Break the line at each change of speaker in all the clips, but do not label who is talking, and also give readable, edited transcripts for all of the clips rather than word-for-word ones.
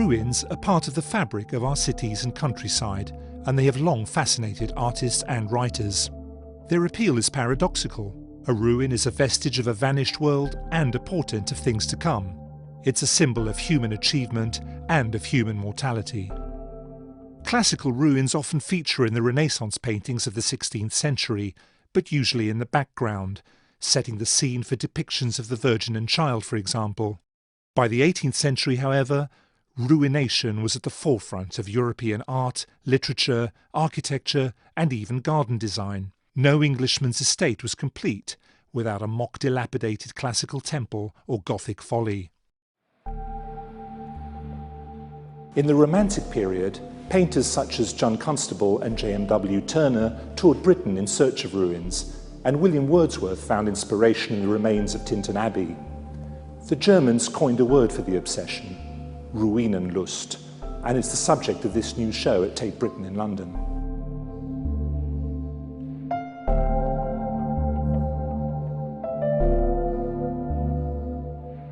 Ruins are part of the fabric of our cities and countryside, and they have long fascinated artists and writers. Their appeal is paradoxical. A ruin is a vestige of a vanished world and a portent of things to come. It's a symbol of human achievement and of human mortality. Classical ruins often feature in the Renaissance paintings of the 16th century, but usually in the background, setting the scene for depictions of the Virgin and Child, for example. By the 18th century, however, ruination was at the forefront of European art, literature, architecture, and even garden design. No Englishman's estate was complete without a mock-dilapidated classical temple or Gothic folly. In the Romantic period, painters such as John Constable and J.M.W. Turner toured Britain in search of ruins, and William Wordsworth found inspiration in the remains of Tintern Abbey. The Germans coined a word for the obsession, Ruinenlust, and it's the subject of this new show at Tate Britain in London.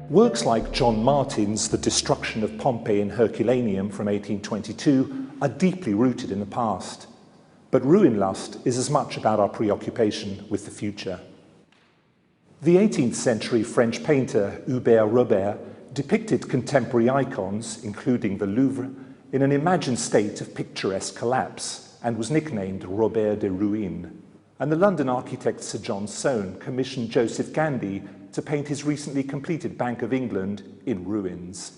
Works like John Martin's The Destruction of Pompeii in Herculaneum from 1822 are deeply rooted in the past. But Ruinlust is as much about our preoccupation with the future. The 18th century French painter Hubert Robert depicted contemporary icons, including the Louvre, in an imagined state of picturesque collapse and was nicknamed Robert des Ruines. And the London architect Sir John Soane commissioned Joseph Gandy to paint his recently completed Bank of England in ruins.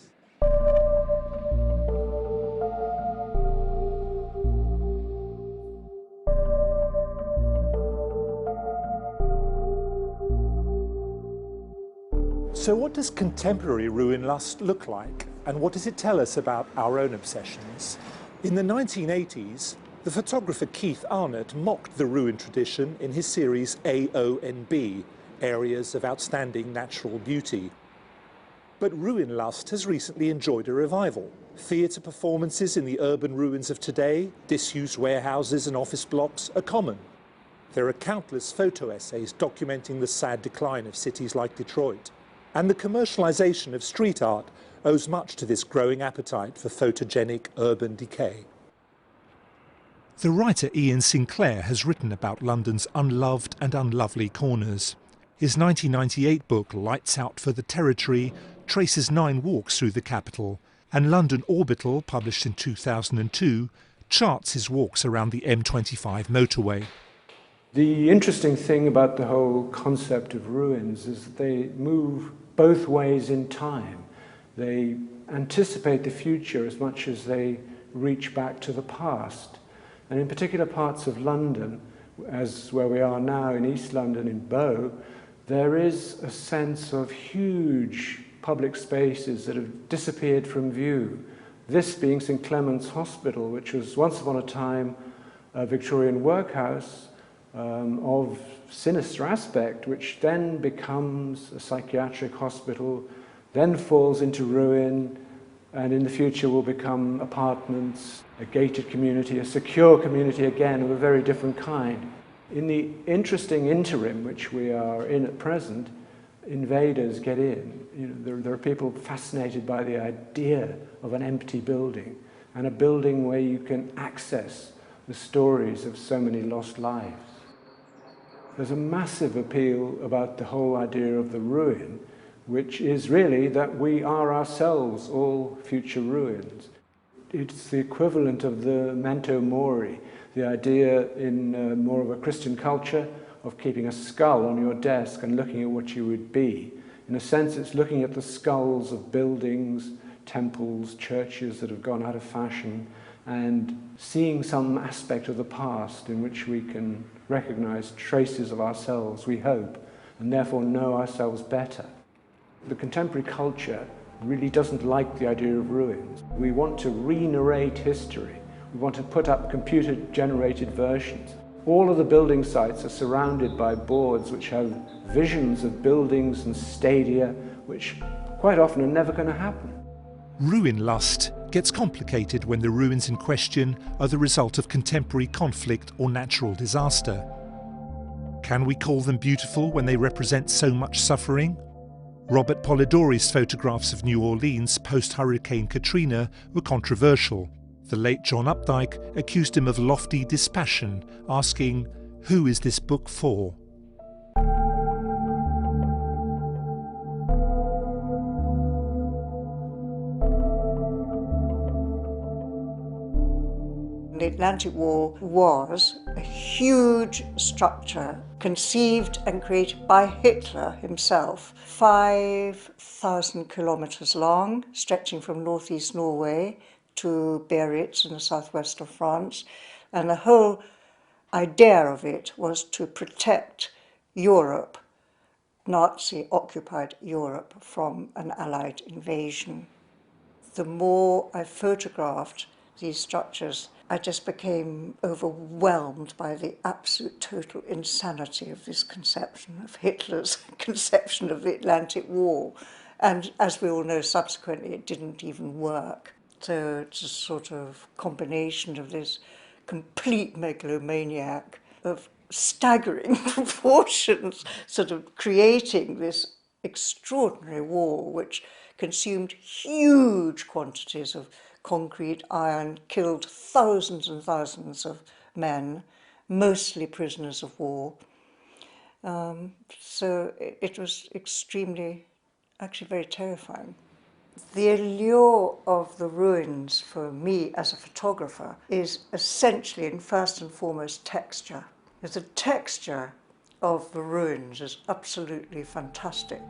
So what does contemporary ruinlust look like, and what does it tell us about our own obsessions? In the 1980s, the photographer Keith Arnott mocked the ruin tradition in his series AONB, Areas of Outstanding Natural Beauty. But ruinlust has recently enjoyed a revival. Theatre performances in the urban ruins of today, disused warehouses and office blocks are common. There are countless photo essays documenting the sad decline of cities like Detroit. And the commercialisation of street art owes much to this growing appetite for photogenic urban decay. The writer Iain Sinclair has written about London's unloved and unlovely corners. His 1998 book Lights Out for the Territory traces 9 walks through the capital, and London Orbital, published in 2002, charts his walks around the M25 motorway.
The interesting thing about the whole concept of ruins is that they move both ways in time. They anticipate the future as much as they reach back to the past. And in particular parts of London, as where we are now in East London in Bow, there is a sense of huge public spaces that have disappeared from view. This being St Clement's Hospital, which was once upon a time a Victorian workhouse of sinister aspect, which then becomes a psychiatric hospital, then falls into ruin, and in the future will become apartments, a gated community, a secure community again of a very different kind. In the interesting interim which we are in at present, invaders get in. There are people fascinated by the idea of an empty building, and a building where you can access the stories of so many lost lives. There's a massive appeal about the whole idea of the ruin, which is really that we are ourselves all future ruins. It's the equivalent of the memento mori, the idea in more of a Christian culture of keeping a skull on your desk and looking at what you would be. In a sense, it's looking at the skulls of buildings, temples, churches that have gone out of fashion, and seeing some aspect of the past in which we can recognize traces of ourselves, we hope, and therefore know ourselves better. The contemporary culture really doesn't like the idea of ruins. We want to re-narrate history. We want to put up computer-generated versions. All of the building sites are surrounded by boards which have visions of buildings and stadia which quite often are never going to happen.
Ruinlust gets complicated when the ruins in question are the result of contemporary conflict or natural disaster. Can we call them beautiful when they represent so much suffering? Robert Polidori's photographs of New Orleans post-Hurricane Katrina were controversial. The late John Updike accused him of lofty dispassion, asking, "Who is this book for?"
The Atlantic Wall was a huge structure conceived and created by Hitler himself, 5,000 kilometres long, stretching from northeast Norway to Biarritz in the southwest of France. And the whole idea of it was to protect Europe, Nazi-occupied Europe, from an Allied invasion. The more I photographed these structures, I just became overwhelmed by the absolute total insanity of this conception, of Hitler's conception of the Atlantic Wall. And as we all know, subsequently, it didn't even work. So it's a sort of combination of this complete megalomaniac of staggering proportions, sort of creating this extraordinary wall which consumed huge quantities of concrete, iron, killed thousands and thousands of men, mostly prisoners of war. So it was extremely, actually very terrifying. The allure of the ruins for me as a photographer is essentially and first and foremost texture. The texture of the ruins is absolutely fantastic.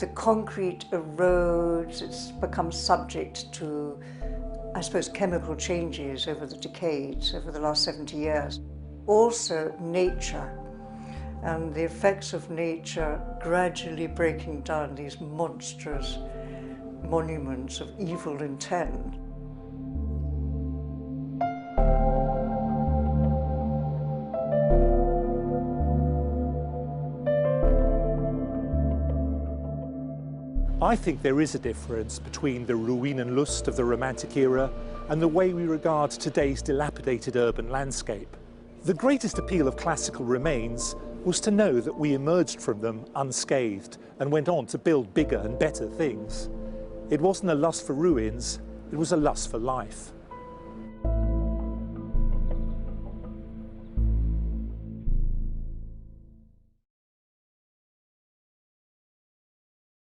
The concrete erodes, it's become subject to, I suppose, chemical changes over the decades, over the last 70 years. Also nature, and the effects of nature gradually breaking down these monstrous monuments of evil intent.
I think there is a difference between the Ruinenlust of the Romantic era and the way we regard today's dilapidated urban landscape. The greatest appeal of classical remains was to know that we emerged from them unscathed and went on to build bigger and better things. It wasn't a lust for ruins, it was a lust for life.